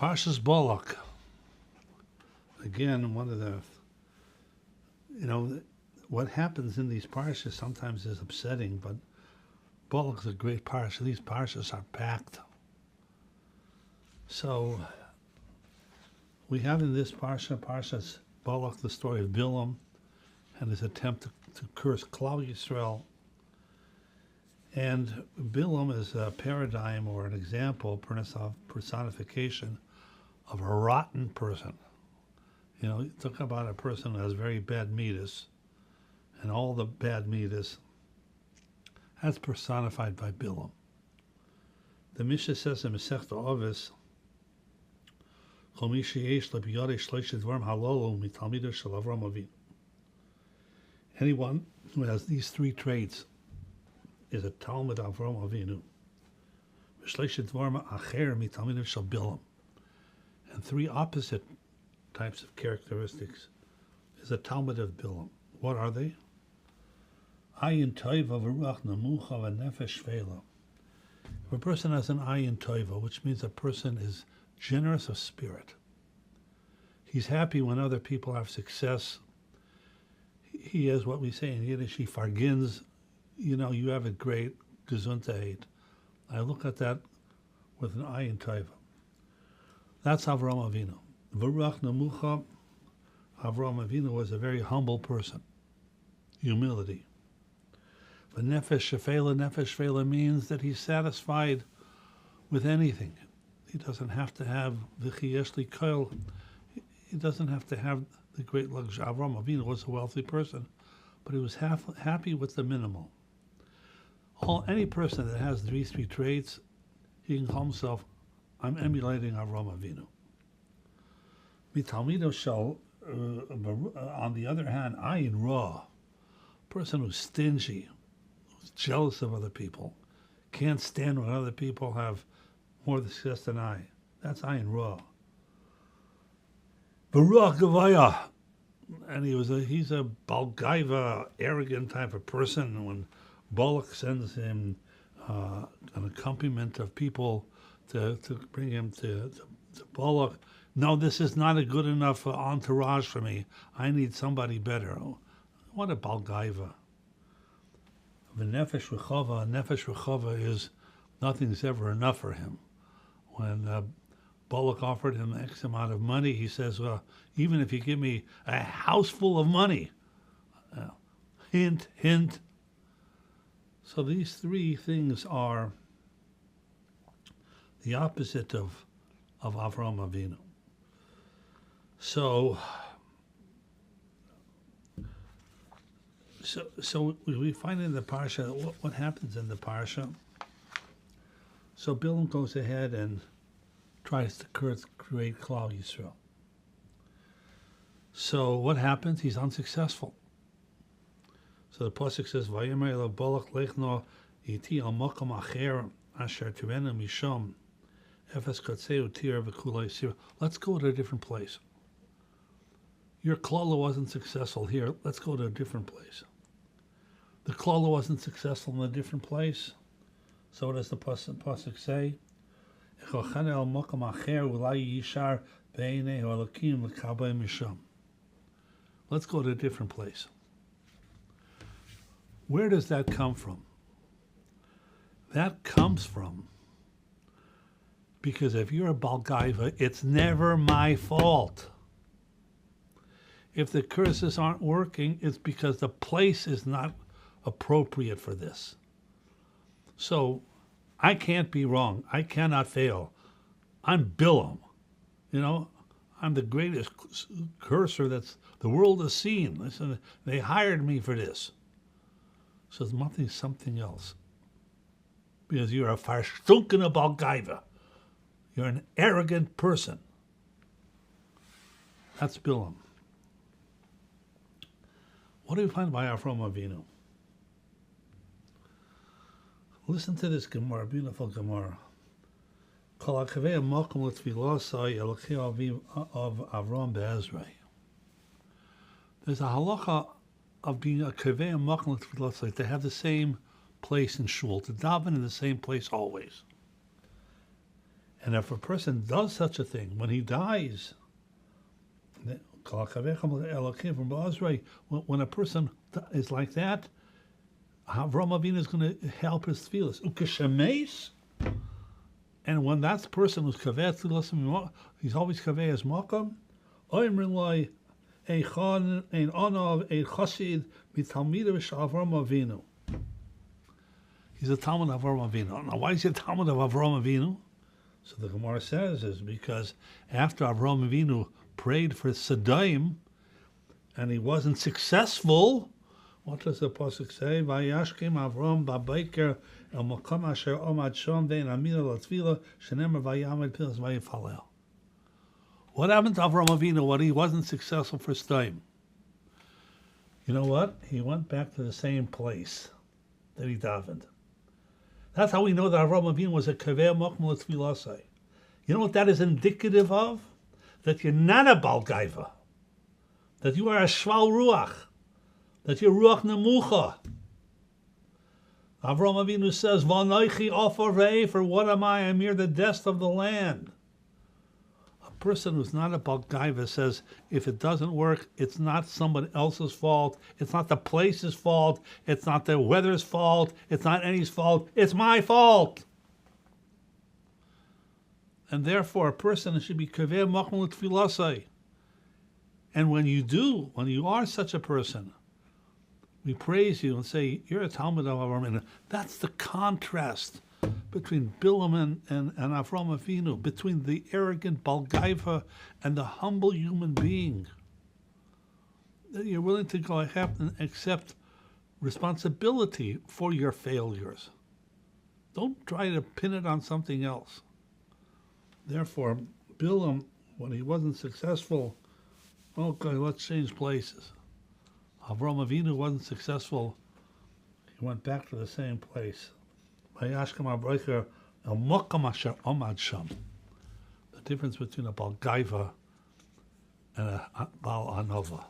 Parshas Balak. Again, one of the, what happens in these parshas sometimes is upsetting, but Balak is a great parsha. These parshas are packed. So, we have in this Parshas Balak, the story of Bilam and his attempt to curse Klal Yisrael. And Bilam is a paradigm or an example, personification of a rotten person. Talk about a person who has very bad midas, and all the bad midas. That's personified by Bilam. The Mishnah says in Masechta Avos, anyone who has these three traits is a Talmud of Avram Avinu. And three opposite types of characteristics is a Talmud of Bilam. What are they? Ayin toiva v'ruach namucha v'nefesh shvela. If a person has an ayin toiva, which means a person is generous of spirit, he's happy when other people have success. He is what we say in Yiddish, he fargins. You have it great, gesundheit. I look at that with an ayin toiva. That's Avram Avinu. V'ruach namucha, Avram Avinu was a very humble person. Humility. But nefesh shefela means that he's satisfied with anything. He doesn't have to have v'chiyeshli koil. He doesn't have to have the great luxury. Avram Avinu was a wealthy person, but he was happy with the minimal. Any person that has these three traits, he can call himself, I'm emulating Avram Avinu. Mitalmido shall, on the other hand, ayin ra, person who's stingy, who's jealous of other people, can't stand when other people have more success than I. That's ayin ra. Baruch Gavaya, and he's a balgaiva, arrogant type of person. When Balak sends him an accompaniment of people to bring him to Balak, no, this is not a good enough entourage for me. I need somebody better. What a balgaiva. The nefesh rechava is nothing's ever enough for him. When Balak offered him X amount of money, he says, well, even if you give me a house full of money, hint, hint. So these three things are the opposite of Avram Avinu. So we find in the parsha what happens in the parsha. So Bilam goes ahead and tries to create Klal Yisrael. So what happens? He's unsuccessful. So the pasuk says, "Vayomer elo Balak lechno iti al makom acher asher tivenu misham efes katzeu tir v'kulei sira." Let's go to a different place. Your klala wasn't successful here. Let's go to a different place. The klala wasn't successful in a different place. So what does the pasuk say? Let's go to a different place. Where does that come from? That comes from, because if you're a balgaiva, it's never my fault. If the curses aren't working, it's because the place is not appropriate for this. So I can't be wrong. I cannot fail. I'm Bilam. I'm the greatest cursor that's the world has seen. Listen, they hired me for this. So it's something else. Because you're a farstunken balgaiva. You're an arrogant person. That's Bilam. What do we find by Avram Avinu? Listen to this Gemara, beautiful Gemara. Kol hakavei makom l'tfilasai Elokei Aviv of Avram be'Ezrei. There's a halacha of being a kavei makom l'tfilasai, to have the same place in shul, to daven in the same place always. And if a person does such a thing, when he dies, when a person is like that, Avram Avinu is going to help his tefillas. And when that person who's kaveh tefillas, he's always kaveh his makam. Oimrloi eichan ein onav ein chasid mitalmidav Avram Avinu. He's a Talmud of Avram Avinu. Now, why is he a Talmud of Avram Avinu? So the Gemara says is because after Avram Avinu prayed for Sodom and he wasn't successful, what does the pasuk say? Vayashkim Avram b'baiker el makom asher omad shom vein amina l'tfila shenemar vayamed pilas vayifalel. What happened to Avram Avinu when he wasn't successful for Sodom? You know what? He went back to the same place that he davened. That's how we know that Avram Avinu was a kaveh mokmal tfilasai. You know what that is indicative of? That you're not a balgaiva. That you are a shval ruach. That you're ruach nemucha. Avram Avinu says, "V'anoichi ofar ve'efer, what am I? I'm here the dust of the land." A person who's not a balgaiva says, if it doesn't work, it's not somebody else's fault. It's not the place's fault. It's not the weather's fault. It's not any's fault. It's my fault. And therefore, a person should be kaveh machmul tfilasai. And when you are such a person, we praise you and say, you're a Talmud of Avram. That's the contrast between Bilam and Avram Avinu, between the arrogant Balgaiva and the humble human being. That you're willing to go ahead and accept responsibility for your failures. Don't try to pin it on something else. Therefore, Bilam, when he wasn't successful, okay, let's change places. Avram Avinu wasn't successful. He went back to the same place. The difference between a Balgaiva and a Baal Anova.